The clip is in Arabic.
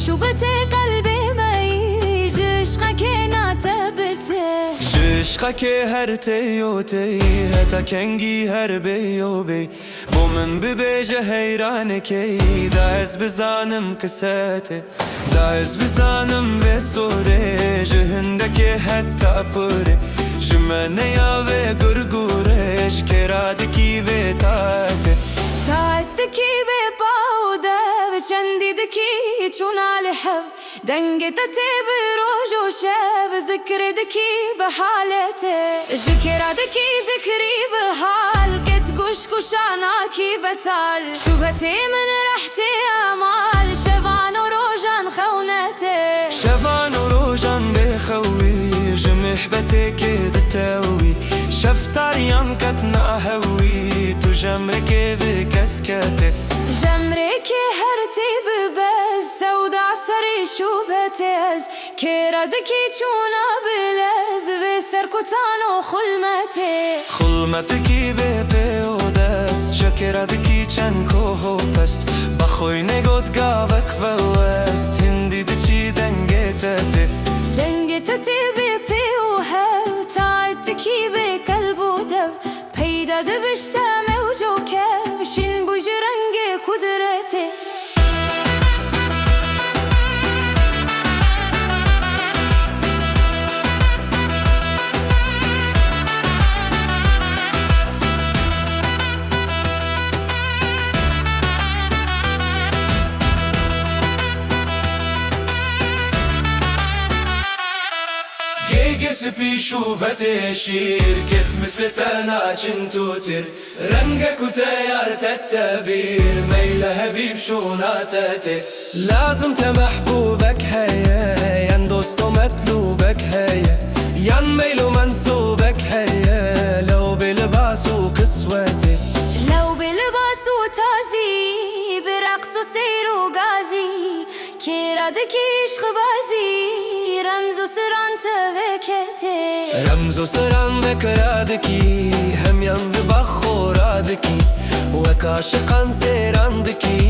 شوبته قلبي ما يجشقك ناتبته عشقك هر تیو تی هتا کنگی هر بیو بی بو من ببیجه حیران کی دا از بزانم کساته دا از بزانم و سوره جهندک حتا پوره جمانه یا و گرگورش کرادکی و تاته تاعتكي بباودة بچنديدكي چون الحب دنگتتي بروج وشب ذكردكي بحالته ذكرادكي ذكري بحال كت قش كشاناكي بتال شوبتي من رحتي امال شفان وروجان خونته شفان وروجان بخوي جمحبتك دتاوي شفتار ينكتنا هوي تو جمرك بكسكته جمرك هرتي ببس سودا سري شوبتز كردكي چونا بلز وسركتان خلمتكي ببيودس شكردكي چنكو پست بخوي نگوت گاوك فوست هندي دچي دنگتته بپیوه تاعتكي بقلب ودب پیدا دبشتم وجوكه شين بجرنگ قدرته سبي شوبته شير كت مثل تناچن توتر رنگك وتيار تتبير ميله هبيب شوناتته لازم تمحبوبك هيا ين دوست ومطلوبك هيا ين ميل ومنسوبك هيا لو بلباس وكسوته لو بلباس وتازي برقص وسير وغازي كيرادكي عشق بازي رمز وسران تفكته رمز وسران ذكرادكي هم ين بخورادكي وكاشقان سيراندكي